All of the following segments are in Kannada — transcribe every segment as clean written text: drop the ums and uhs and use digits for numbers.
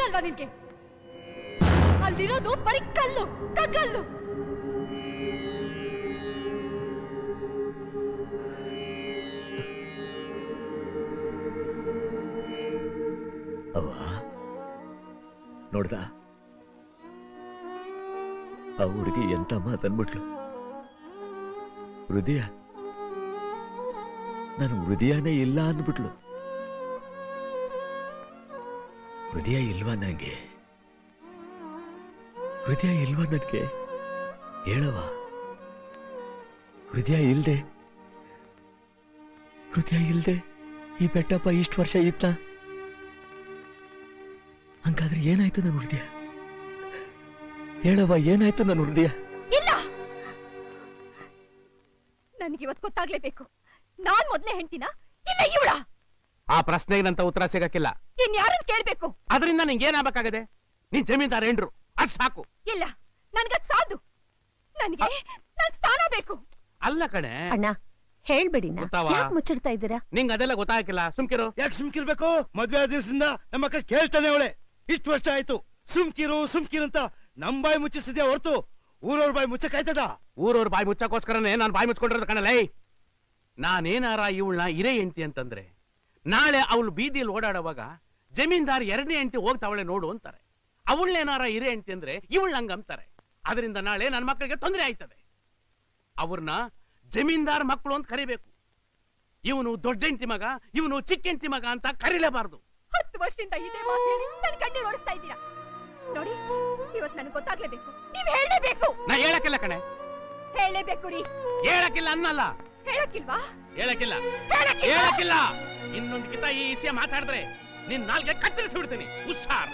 ಅಲ್ವಾ ನಿನ್ಗೆ? ಅಲ್ಲಿರೋದು ಬರೀ ಕಲ್ಲು, ಕಗ್ಗಲ್ಲು. ನೋಡ್ದ ಆ ಹುಡುಗಿ ಎಂತ ಮಾತನ್ಬಿಟ್ಲು. ಹೃದಯ, ನಾನು ಹೃದಯನೇ ಇಲ್ಲ ಅಂದ್ಬಿಟ್ಲು. ಹೃದಯ ಇಲ್ವಾ ನಂಗೆ? ಹೃದಯ ಇಲ್ವಾ ನನಗೆ? ಹೇಳವ. ಹೃದಯ ಇಲ್ದೆ ಈ ಬೆಟ್ಟಪ್ಪ ಇಷ್ಟು ವರ್ಷ ಇತ್ತ. ಹಂಗಾದ್ರೆ ಏನಾಯ್ತು ನನ್ನ ಹೃದಯ? ಹೇಳವ, ಏನಾಯ್ತು ನನ್ನ ಹೃದಯ? ಇಲ್ಲ, ನನಗಿವತ್ತು ಗೊತ್ತಾಗ್ಲೇಬೇಕು. ನಾನ್ ಮೊದ್ಲೇ ಹೆಂಡ್ತಿನ ಇಲ್ಲ ಇವಳ? ಆ ಪ್ರಶ್ನೆಗೆ ನಂತ ಉತ್ತರ ಸಿಗಕ್ಕಿಲ್ಲ. ಇನ್ಯಾರನ್ನ ಕೇಳ್ಬೇಕು? ಅದರಿಂದ ನಿಂಗೆ ಏನಾಗಬೇಕಾಗದೆ? ನೀನ್ ಜಮೀನ್ದಾರ ಹೆಂಡ್ರು, ಅಷ್ಟ್ ಸಾಕು. ಇಲ್ಲ, ನನ್ಗದ್ ಸಾಧು. ನನಗೆ ನನ್ ಸ್ಥಾನ ಬೇಕು. ಅಲ್ಲ ಕಣೆ ಅಣ್ಣ, ಹೇಳ್ಬೇಡಿ. ಮುಚ್ಚಿಡ್ತಾ ಇದ್ದೀರಾ? ನಿಂಗೆ ಅದೆಲ್ಲ ಗೊತ್ತಾಗಿಲ್ಲ. ಸುಮ್ಕಿರು. ಯಾಕೆ ಸುಮ್ಕಿರ್ಬೇಕು? ಮದ್ವೆ ಆದ ದಿವಸದಿಂದ ನಮ್ಮ ಅಕ್ಕ ಕೇಳ್ತಾನೆ ಅವಳೆ. ಇಷ್ಟು ವರ್ಷ ಆಯ್ತು. ಸುಮ್ಕಿರು ಅಂತ ನಮ್ ಬಾಯಿ ಮುಚ್ಚಿಸಿದ್ಯಾ ಹೊರತು ಊರವ್ರ ಬಾಯಿ ಮುಚ್ಚಕ್ಕಾಯ್ತದ? ಊರವ್ರ ಬಾಯಿ ಮುಚ್ಚಕ್ಕೋಸ್ಕರನೇ ನಾನು ಬಾಯಿ ಮುಚ್ಕೊಂಡಿರೋದು ಕಣಲೇ. ನಾನೇನಾರ ಇವಳನ್ನ ಹಿರೇ ಹೆಂಡ್ತಿ ಅಂತಂದ್ರೆ ನಾಳೆ ಅವಳು ಬೀದಿಯಲ್ಲಿ ಓಡಾಡುವಾಗ ಜಮೀನ್ದಾರ್ ಎರಡನೇ ಹೆಂಡ್ತಿ ಹೋಗ್ತಾವಳೆ ನೋಡು ಅಂತಾರೆ. ಅವಳನ್ನೇನಾರ ಹಿರೇ ಹೆಂಡ್ತಿ ಅಂದ್ರೆ ಇವಳು ಹಂಗಂತಾರೆ. ಅದರಿಂದ ನಾಳೆ ನನ್ನ ಮಕ್ಕಳಿಗೆ ತೊಂದರೆ ಆಯ್ತದೆ. ಅವ್ರನ್ನ ಜಮೀನ್ದಾರ್ ಮಕ್ಕಳು ಅಂತ ಕರಿಬೇಕು. ಇವನು ದೊಡ್ಡ ಹೆಂಡ್ತಿ ಮಗ, ಇವನು ಚಿಕ್ಕ ಹೆಂಡ್ತಿ ಮಗ ಅಂತ ಕರೀಲೇಬಾರ್ದು. 10 ವರ್ಷದಿಂದ ಇದೇ ಮಾತು ಹೇಳಿ ನನ್ನ ಕಣ್ಣೀರು ಒರೆಸ್ತಾ ಇದ್ದೀರಾ. ನೋಡಿ, ಇವತ್ತು ನನಗೆ ಗೊತ್ತಾಗ್ಲೇಬೇಕು. ನೀವ್ ಹೇಳಲೇಬೇಕು. ನಾ ಹೇಳಕ್ಕಿಲ್ಲ ಕಣೆ. ಹೇಳಲೇಬೇಕು ರೀ. ಹೇಳಕ್ಕಿಲ್ಲ ಅನ್ನಲ್ಲ. ಹೇಳಕ್ಕಿಲ್ವಾ? ಹೇಳಕ್ಕಿಲ್ಲ. ಇನ್ನೊಂದು ಕಿತ ಈ ವಿಷಯ ಮಾತಾಡಿದ್ರೆ ನಿನ್ ನಾಲ್ಗೆ ಕತ್ತರಿಸಿ ಬಿಡ್ತೀನಿ. ಹುಷಾರ್.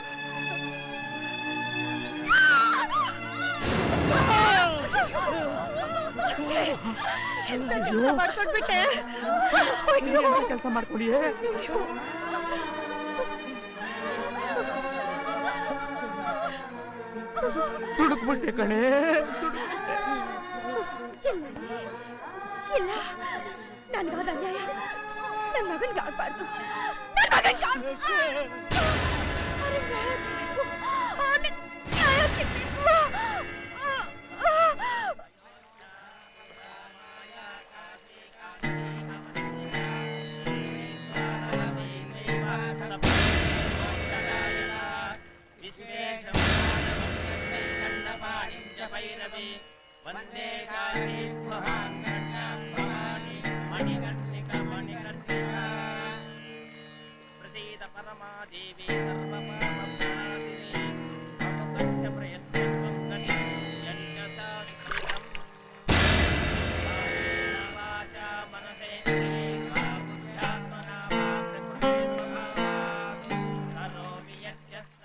ಮಾಡ್ಕೊಂಡ್ಬಿಟ್ಟೆ. ಕೆಲಸ ಮಾಡ್ಕೊಂಡಿಯೇ? ತುಡುಕ್ಬಿಟ್ಟೆ ಕಣೆ. ಇಲ್ಲ, ನನ್ಗಾದ ಅನ್ಯಾಯ ನನ್ನ ಮಗನ್ಗಾಗ್ಬಾರ್ದು.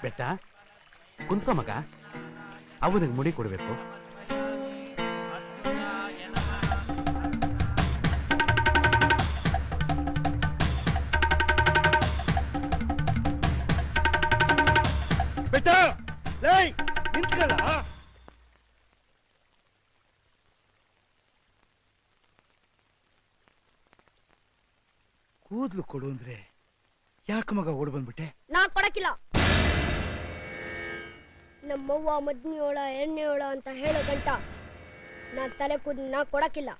ಬೆಟ್ಟ ಕುಂತ್ಕೋ ಮಗ, ಅವನಿಗೆ ಮುಡಿ ಕೊಡ್ಬೇಕು. ಬೆಟ್ಟ ಲೈ ನಿಂತ್ಕೊಳ್ಳ. ಕೂದ್ಲು ಕೊಡು ಅಂದ್ರೆ ಯಾಕೆ ಮಗ ಓಡ್ ಬಂದ್ಬಿಟ್ಟೆ? ನಾ ಕೊಡಕ್ಕಿಲ್ಲ. ನಮ್ಮವ್ವ ಮದ್ನಿಯೋಳ ಎಣ್ಣೆಯೋಳ ಅಂತ ಹೇಳೋ ಗಂಟ ನಾನ್ ತಲೆ ಕೂದ್ ನಾ ಕೊಡಕ್ಕಿಲ್ಲ.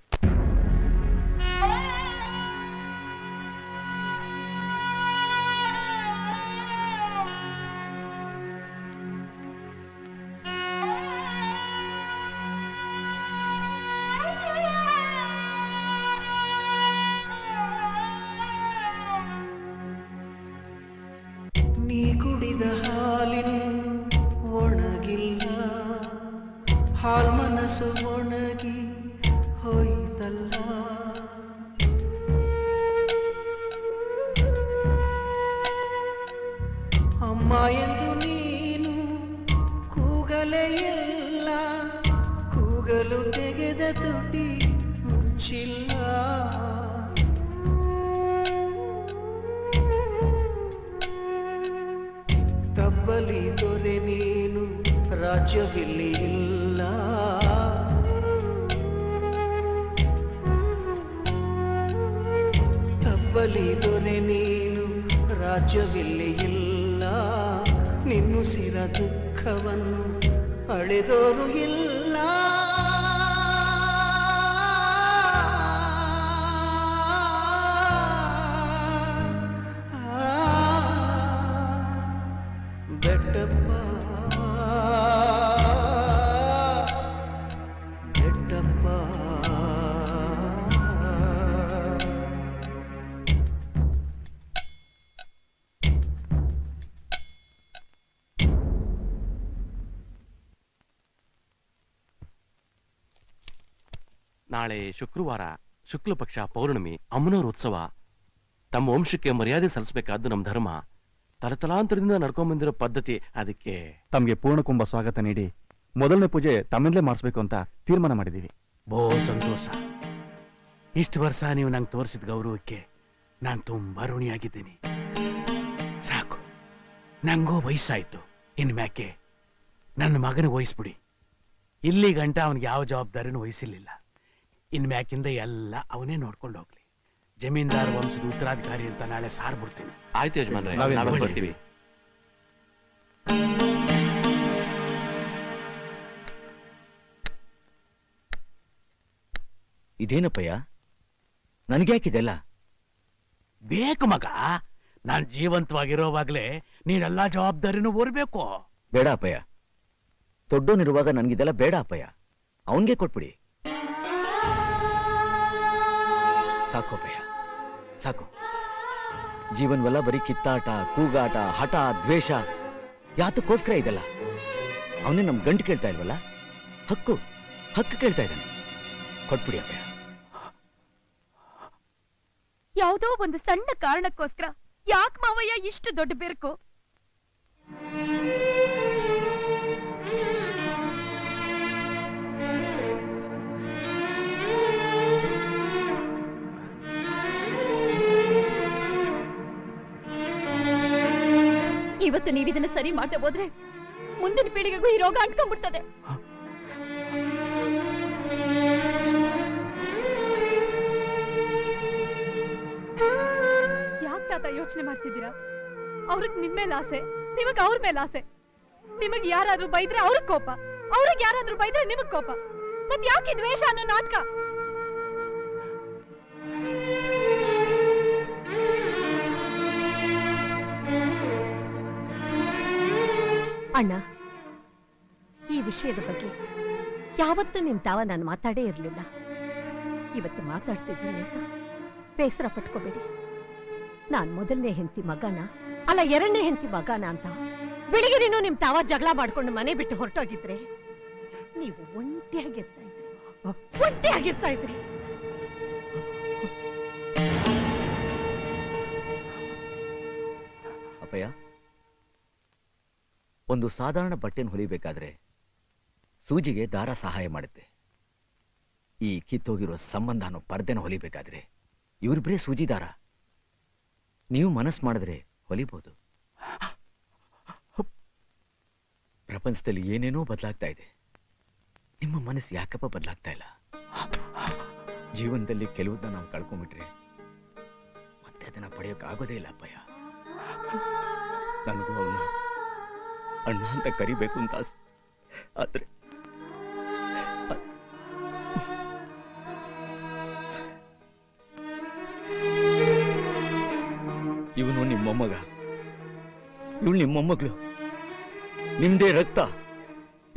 ನೀ ಕುಡಿದ ಹಾಲಿನ ಒಣಗಿಲ್ಲ, ಹಾಲ್ ಮನಸ್ಸು ಒಣಗಿ ಹೋಯ್ತಲ್ಲ. ಅಮ್ಮ ಎಂದು ನೀನು ಕೂಗಲೇ ಇಲ್ಲ, ಕೂಗಲು ತೆಗೆದ ತುಟಿ ಮುಚ್ಚಿಲ್ಲ. ತಬ್ಬಲಿ ದೊರೆ ನೀನು ರಾಜ್ಯವಿಲ್ಲಿ ಇಲ್ಲ, ತಬ್ಬಲಿ ದೊರೆ ನೀನು ರಾಜ್ಯವಿಲ್ಲಿ ಇಲ್ಲ. ನಿನ್ನುಸಿರ ದುಃಖವನ್ನು ಅಳೆದೋರು ಇಲ್ಲ. ಬೆಟ್ಟಪ್ಪ ಬೆಟ್ಟಪ್ಪ ನಾಳೆ ಶುಕ್ರವಾರ ಶುಕ್ಲ ಪಕ್ಷ ಪೌರ್ಣಮಿ ಅಮ್ಮನವ್ರ ಉತ್ಸವ. ತಮ್ಮ ವಂಶಕ್ಕೆ ಮರ್ಯಾದೆ ಸಲ್ಲಿಸಬೇಕಾದ್ದು ನಮ್ಮ ಧರ್ಮ. ತಲತಲಾಂತರದಿಂದ ನಡ್ಕೊಂಡ್ಬಂದಿರೋ ಪದ್ಧತಿ. ಅದಕ್ಕೆ ತಮಗೆ ಪೂರ್ಣಕುಂಭ ಸ್ವಾಗತ ನೀಡಿ ಮೊದಲನೇ ಪೂಜೆ ತಮ್ಮಿಂದಲೇ ಮಾಡಿಸ್ಬೇಕು ಅಂತ ತೀರ್ಮಾನ ಮಾಡಿದೀವಿ. ಬಹು ಸಂತೋಷ. ಇಷ್ಟು ವರ್ಷ ನೀವು ನಂಗೆ ತೋರಿಸಿದ ಗೌರವಕ್ಕೆ ನಾನು ತುಂಬಾ ಋಣಿಯಾಗಿದ್ದೀನಿ. ಸಾಕು, ನಂಗೂ ವಯಸ್ಸಾಯ್ತು. ಇನ್ಮ್ಯಾಕೆ ನನ್ನ ಮಗನಿಗೆ ವಹಿಸ್ಬಿಡಿ. ಇಲ್ಲಿ ಗಂಟ ಅವನಿಗೆ ಯಾವ ಜವಾಬ್ದಾರಿನೂ ವಹಿಸಿರ್ಲಿಲ್ಲ. ಇನ್ಮ್ಯಾಕಿಂದ ಎಲ್ಲ ಅವನೇ ನೋಡ್ಕೊಂಡು ಹೋಗ್ಲಿ. ಜಮೀನ್ದಾರ್ ವಂಶದ ಉತ್ತರಾಧಿಕಾರಿ ಅಂತ ನಾಳೆ ಸಾರ್ಬಿಡ್ತೀನಿ. ಆಯ್ತು ಯಜಮಾನ್ರೆ, ಬರ್ತೀವಿ. ಇದೇನಪ್ಪಯ್ಯ, ನನಗ್ಯಾಕಿದೆಲ್ಲ? ಬೇಕು ಮಗ, ನಾನ್ ಜೀವಂತವಾಗಿರೋವಾಗ್ಲೇ ನೀನೆಲ್ಲಾ ಜವಾಬ್ದಾರಿನೂ ಓರ್ಬೇಕು. ಬೇಡ ಅಪ್ಪಯ್ಯ, ದೊಡ್ಡೋನಿರುವಾಗ ನನ್ಗಿದೆಲ್ಲ ಬೇಡ ಅಪ್ಪಯ್ಯ. ಅವನ್ಗೆ ಕೊಟ್ಬಿಡಿ. ಸಾಕು ಅಪ್ಪಯ್ಯ, ಸಾಕು. ಜೀವನವೆಲ್ಲ ಬರೀ ಕಿತ್ತಾಟ, ಕೂಗಾಟ, ಹಠ, ದ್ವೇಷ. ಯಾತಕ್ಕೋಸ್ಕರ ಇದೆಲ್ಲ? ಅವನೇ ನಮ್ ಗಂಟು ಕೇಳ್ತಾ ಇಲ್ವಲ್ಲ, ಹಕ್ಕು ಕೇಳ್ತಾ ಇದ್ದಾನೆ. ಕೊಟ್ಬಿಡಿ ಅಪ್ಪಯ್ಯ. ಯಾವುದೋ ಒಂದು ಸಣ್ಣ ಕಾರಣಕ್ಕೋಸ್ಕರ ಯಾಕೆ ಮಾವಯ್ಯ ಇಷ್ಟು ದೊಡ್ಡ ಬೆರಕು? ಇವತ್ತು ನೀವಿದನ್ನ ಸರಿ ಮಾಡ್ತಾ ಹೋದ್ರೆ ಮುಂದಿನ ಪೀಳಿಗೆಗೂ ಈ ರೋಗ ಅಂಟ್ಕೊಂಡ್ಬಿಡ್ತದೆ. ಯಾಕೆ ತಾತ ಯೋಚನೆ ಮಾಡ್ತಿದ್ದೀರಾ? ಅವ್ರಿಗೆ ನಿಮ್ ಮೇಲೆ ಆಸೆ, ನಿಮಗ್ ಅವ್ರ ಮೇಲೆ ಆಸೆ. ನಿಮಗ್ ಯಾರಾದ್ರೂ ಬೈದ್ರೆ ಅವ್ರಿಗೆ ಕೋಪ, ಅವ್ರಿಗೆ ಯಾರಾದ್ರೂ ಬೈದ್ರೆ ನಿಮಗ್ ಕೋಪ. ಮತ್ ಯಾಕೆ ದ್ವೇಷ ಅನ್ನೋ ನಾಟಕ? ಅಣ್ಣ, ಈ ವಿಷಯದ ಬಗ್ಗೆ ಯಾವತ್ತೂ ನಿಮ್ ತಾವ ನಾನು ಮಾತಾಡೇ ಇರ್ಲಿಲ್ಲ. ಇವತ್ತು ಮಾತಾಡ್ತಿದ್ದೀನಿ ಅಂತ ಬೇಸರ ಪಟ್ಕೋಬೇಡಿ. ನಾನ್ ಮೊದಲನೇ ಹೆಂಡತಿ ಮಗನ ಅಲ್ಲ, ಎರಡನೇ ಹೆಂಡತಿ ಮಗನ ಅಂತ ಬೆಳಿಗ್ಗೆ ನೀನು ನಿಮ್ ತಾವ ಜಗಳ ಮಾಡ್ಕೊಂಡು ಮನೆ ಬಿಟ್ಟು ಹೊರಟೋಗಿದ್ರೆ ನೀವು ಒಂಟಿಯಾಗಿರ್ತಾ ಇದ್ರಿ. ಅಪ್ಪಯ್ಯ, ಒಂದು ಸಾಧಾರಣ ಬಟ್ಟೆನ ಹೊಲಿಬೇಕಾದ್ರೆ ಸೂಜಿಗೆ ದಾರ ಸಹಾಯ ಮಾಡುತ್ತೆ. ಈ ಕಿತ್ತೋಗಿರೋ ಸಂಬಂಧ ಅನ್ನೋ ಪರ್ದೆನ ಹೊಲಿಬೇಕಾದ್ರೆ ಇವ್ರಿಬ್ರೇ ಸೂಜಿ ದಾರ. ನೀವು ಮನಸ್ಸು ಮಾಡಿದ್ರೆ ಹೊಲಿಬಹುದು. ಪ್ರಪಂಚದಲ್ಲಿ ಏನೇನೋ ಬದಲಾಗ್ತಾ ಇದೆ, ನಿಮ್ಮ ಮನಸ್ಸು ಯಾಕಪ್ಪ ಬದಲಾಗ್ತಾ ಇಲ್ಲ? ಜೀವನದಲ್ಲಿ ಕೆಲವನ್ನ ನಾವು ಕಳ್ಕೊಂಡ್ಬಿಟ್ರೆ ಮತ್ತೆ ಅದನ್ನ ಪಡೆಯೋಕ್ಕಾಗೋದೇ ಇಲ್ಲ ಅಪ್ಪಯ್ಯ. ನನಗೂ ಅವನ್ನ ಅಣ್ಣ ಅಂತ ಕರಿಬೇಕು ಅಂತ ಆಸೆ. ಆದ್ರೆ ಇವನು ನಿಮ್ಮ ಮೊಮ್ಮಗ, ಇವಳು ನಿಮ್ಮ ಮೊಮ್ಮಗಳು, ನಿಮ್ದೇ ರಕ್ತ.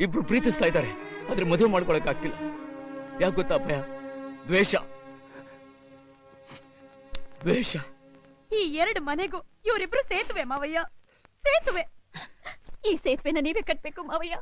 ಇಬ್ರು ಪ್ರೀತಿಸ್ತಾ ಇದ್ದಾರೆ, ಆದ್ರೆ ಮದುವೆ ಮಾಡ್ಕೊಳಕ್ ಆಗ್ತಿಲ್ಲ. ಯಾಕೆ ಗೊತ್ತಾ ಅಪ್ಪಯ್ಯ? ದ್ವೇಷ. ಈ ಎರಡು ಮನೆಗೂ ಇವರಿಬ್ರು ಸೇತುವೆ ಮಾವಯ್ಯ, ಸೇತುವೆ. ಈ ಸೇತುವೆನ ನೀವೇ ಕಟ್ಬೇಕು ಮಾವಯ್ಯ.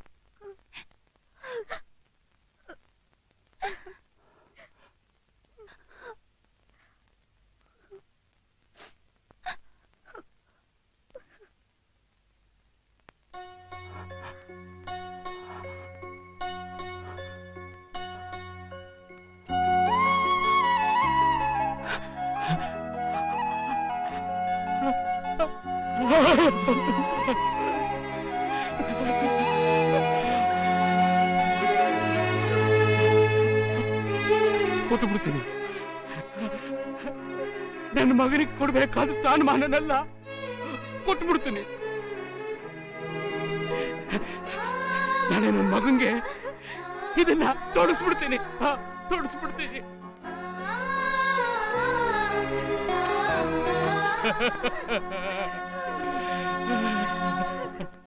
ಕೊಟ್ಟು ಬಿಡ್ತೀನಿ. ನನ್ನ ಮಗನಿಗೆ ಕೊಡ್ಬೇಕಾದ ಸ್ಥಾನಮಾನನೆಲ್ಲ ಕೊಟ್ಟು ಬಿಡ್ತೀನಿ. ನಾನೇ ನನ್ನ ಮಗಂಗೆ ಇದನ್ನ ತೋಡಿಸ್ಬಿಡ್ತೀನಿ ತೋಡಿಸ್ಬಿಡ್ತೀನಿ.